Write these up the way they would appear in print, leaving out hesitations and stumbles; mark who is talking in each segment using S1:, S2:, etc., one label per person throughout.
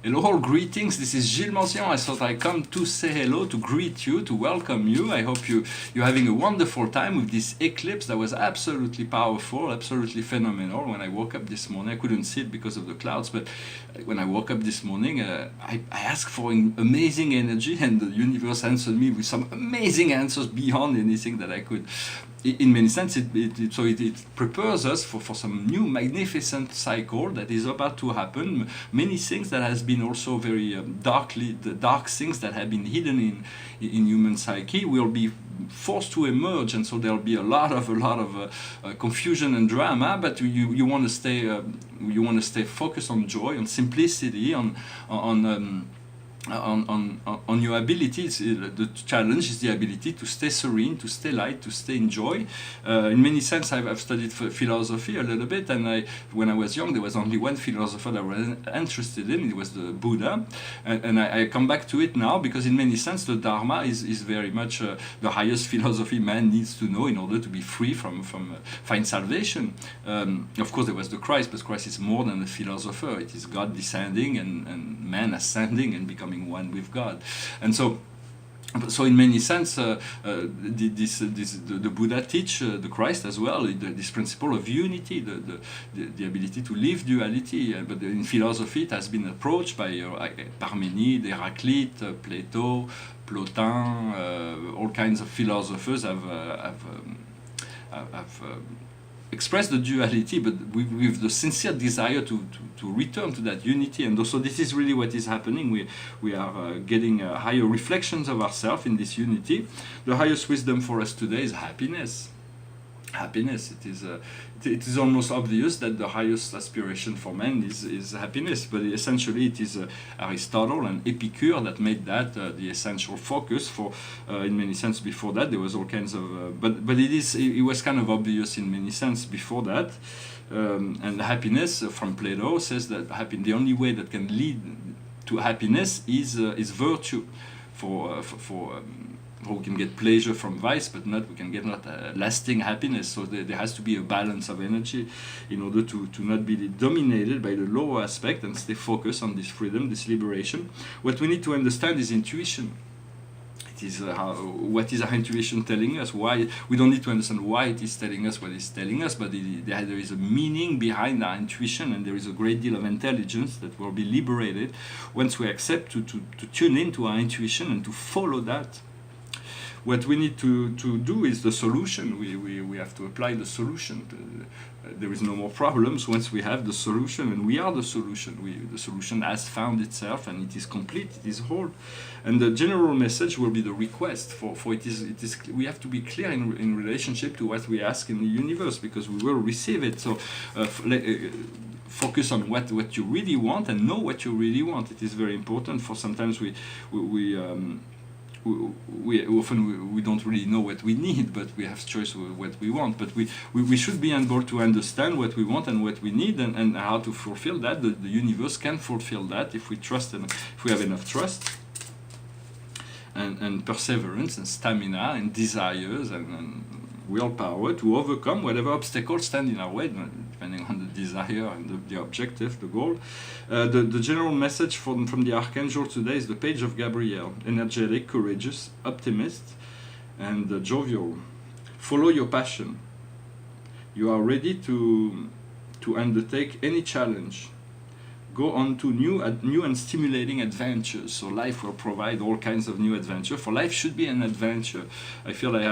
S1: Hello, greetings. This is Gilles Mention. I thought I come to say hello, to greet you, to welcome you. I hope you're having a wonderful time with this eclipse that was absolutely powerful, absolutely phenomenal. When I woke up this morning, I couldn't see it because of the clouds, but when I woke up this morning, I asked for amazing energy, and the universe answered me with some amazing answers beyond anything that I could. In many sense, it prepares us for some new magnificent cycle that is about to happen. Many things that has been also very the dark things that have been hidden in human psyche will be forced to emerge, and so there'll be a lot of confusion and drama. But you want to stay focused on joy, on simplicity, on your abilities. The challenge is the ability to stay serene, to stay light, to stay in joy. In many sense, I've studied philosophy a little bit, and when I was young, there was only one philosopher that I was interested in. It was the Buddha, and I come back to it now because in many sense, the Dharma is very much the highest philosophy man needs to know in order to be free from find salvation. Of course, there was the Christ, but Christ is more than a philosopher. It is God descending and man ascending and becoming one with God. And so in many sense, the Buddha teach the Christ as well this principle of unity, the ability to live duality. But in philosophy, it has been approached by Parmenide, Heraclite, Plato, Plotin, all kinds of philosophers have express the duality, but with the sincere desire to return to that unity. And also this is really what is happening. We are getting higher reflections of ourselves in this unity. The highest wisdom for us today is happiness. It is almost obvious that the highest aspiration for man is happiness, but essentially it is Aristotle and Epicure that made that the essential focus for in many sense. Before that there was all kinds of but it was kind of obvious in many sense before that. And happiness from Plato says that the only way that can lead to happiness is virtue. We can get pleasure from vice, but we can get not lasting happiness. So there has to be a balance of energy in order to not be dominated by the lower aspect and stay focused on this freedom, this liberation. What we need to understand is intuition. It is what is our intuition telling us? Why we don't need to understand why it is telling us what it's telling us, but there is a meaning behind our intuition, and there is a great deal of intelligence that will be liberated once we accept to tune into our intuition and to follow that. What we need to do is the solution. We have to apply the solution. There is no more problems once we have the solution, and we are the solution. The solution has found itself, and it is complete, it is whole. And the general message will be the request. For it is we have to be clear in relationship to what we ask in the universe, because we will receive it. So focus on what you really want and know what you really want. It is very important. For sometimes we often don't really know what we need, but we have choice with what we want. But we should be able to understand what we want and what we need, and how to fulfill that. The universe can fulfill that if we trust, and if we have enough trust and perseverance and stamina and desires and willpower to overcome whatever obstacles stand in our way, depending on the desire and the objective, the goal. The general message from the Archangel today is the page of Gabriel: energetic, courageous, optimist, and jovial. Follow your passion. You are ready to undertake any challenge. Go on to new and stimulating adventures. So life will provide all kinds of new adventure. For life should be an adventure. I feel I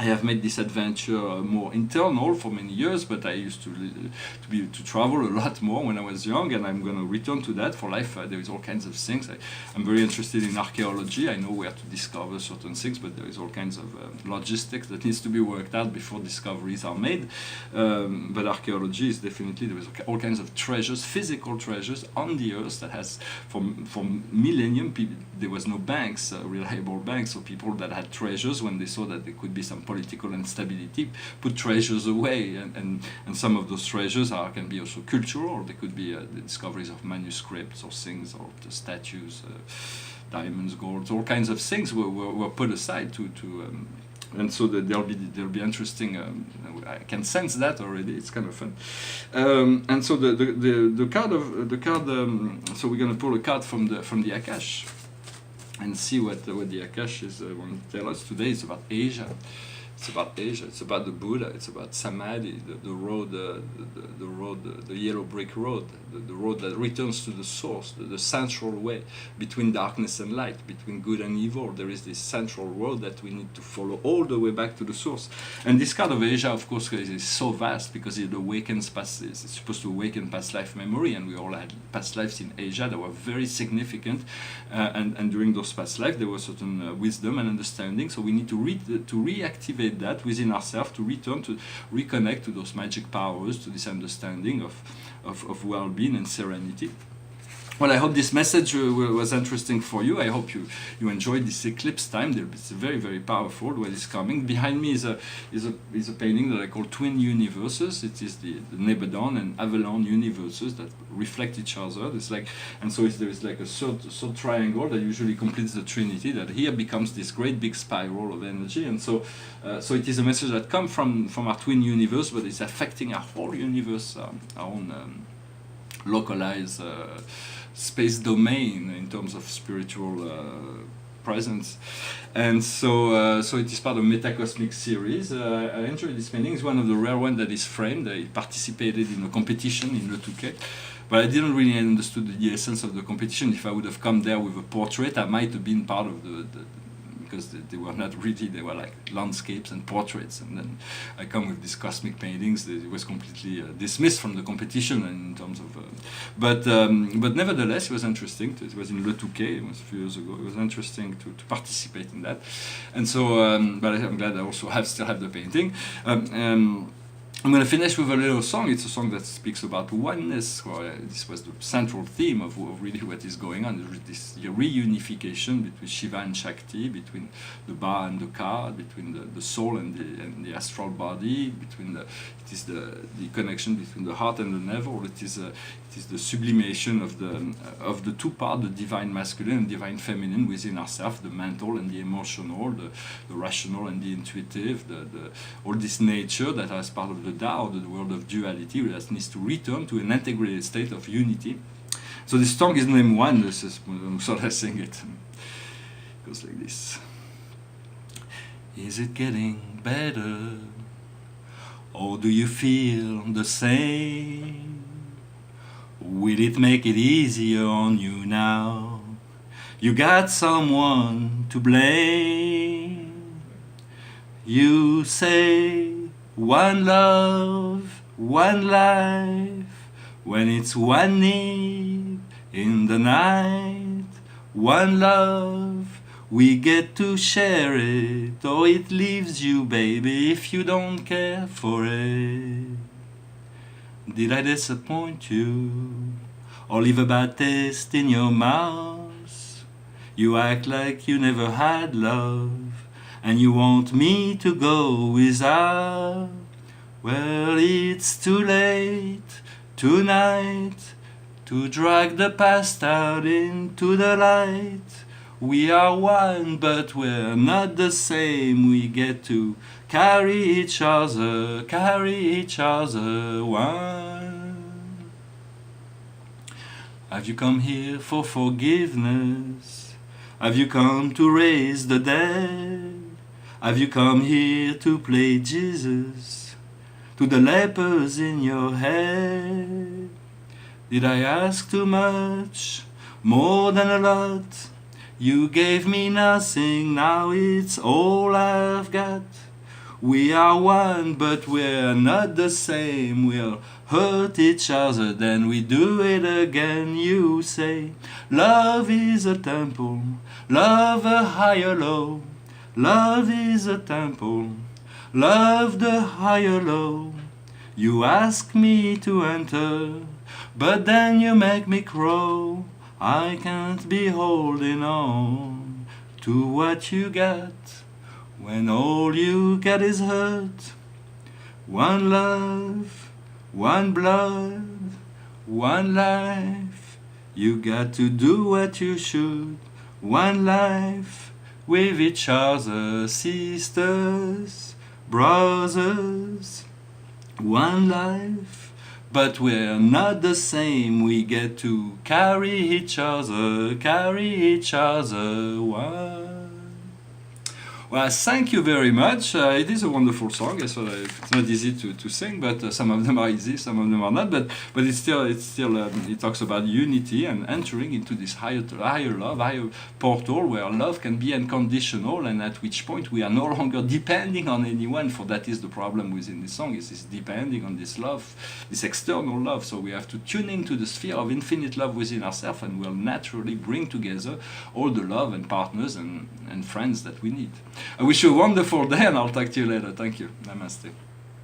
S1: have made this adventure more internal for many years, but I used to travel a lot more when I was young, and I'm going to return to that. For life, there is all kinds of things. I'm very interested in archaeology. I know where to discover certain things, but there is all kinds of logistics that needs to be worked out before discoveries are made. But archaeology is definitely, there is all kinds of treasures, physical treasures on the earth that has, for millennium, there was no banks, reliable banks, so people that had treasures, when they saw that there could be some political instability, put treasures away, and some of those treasures can be also cultural, or they could be the discoveries of manuscripts or things, or the statues, diamonds, gold, all kinds of things were put aside to and so there'll be interesting. I can sense that already. It's kind of fun. And so the card so we're gonna pull a card from the Akash, and see what the Akash is want to tell us today. It's about Asia. It's about Asia. It's about the Buddha. It's about Samadhi, the road, the road, the yellow brick road, the road that returns to the source, the central way between darkness and light, between good and evil. There is this central road that we need to follow all the way back to the source. And this card of Asia, of course, is so vast because it awakens past. It's supposed to awaken past life memory, and we all had past lives in Asia that were very significant. And during those past lives, there was certain wisdom and understanding. So we need to reactivate that within ourselves, to return, to reconnect to those magic powers, to this understanding of well-being and serenity. Well, I hope this message was interesting for you. I hope you enjoyed this eclipse time. It's very, very powerful what is coming. Behind me is a painting that I call Twin Universes. It is the Nebadon and Avalon universes that reflect each other. It's like, and so there is like a third triangle that usually completes the Trinity, that here becomes this great big spiral of energy. And so it is a message that comes from our twin universe, but it's affecting our whole universe, our own localized space domain in terms of spiritual presence. And so it is part of Metacosmic series. I enjoy this painting. It's one of the rare ones that is framed. I participated in a competition in Le Touquet, but I didn't really understand the essence of the competition. If I would have come there with a portrait, I might have been part of because they were not really, they were like landscapes and portraits, and then I come with these cosmic paintings. It was completely dismissed from the competition in terms of, but nevertheless it was interesting. It was in Le Touquet, it was a few years ago. It was interesting to participate in that, and so but I'm glad I also still have the painting. I'm going to finish with a little song. It's a song that speaks about oneness. Well, this was the central theme of really what is going on. This reunification between Shiva and Shakti, between the Ba and the Ka, between the soul and the astral body, it is the connection between the heart and the navel. It is the sublimation of the two parts, the divine masculine and divine feminine within ourselves, the mental and the emotional, the rational and the intuitive, all this nature that is part of the Tao, the world of duality, that needs to return to an integrated state of unity. So this song is named One. This is sort of sing it. It goes like this. Is it getting better, or do you feel the same? Will it make it easier on you now? You got someone to blame. You say one love, one life, when it's one need in the night. One love, we get to share it, or it leaves you, baby, if you don't care for it. Did I disappoint you, or leave a bad taste in your mouth? You act like you never had love, and you want me to go without. Well, it's too late tonight to drag the past out into the light. We are one, but we're not the same. We get to carry each other one. Have you come here for forgiveness? Have you come to raise the dead? Have you come here to play Jesus to the lepers in your head? Did I ask too much? More than a lot? You gave me nothing, now it's all I've got. We are one, but we're not the same. We'll hurt each other, then we do it again. You say, love is a temple, love a higher low. Love is a temple, love the higher low. You ask me to enter, but then you make me crow. I can't be holding on to what you got when all you get is hurt. One love, one blood, one life. You got to do what you should. One life, with each other, sisters, brothers, one life, but we're not the same. We get to carry each other, one. Well, thank you very much. It is a wonderful song. It's not easy to sing, but some of them are easy, some of them are not. But it talks about unity and entering into this higher love, higher portal where love can be unconditional, and at which point we are no longer depending on anyone. For that is the problem within this song. Is depending on this love, this external love. So we have to tune into the sphere of infinite love within ourselves, and we'll naturally bring together all the love and partners and friends that we need. I wish you a wonderful day, and I'll talk to you later. Thank you. Namaste.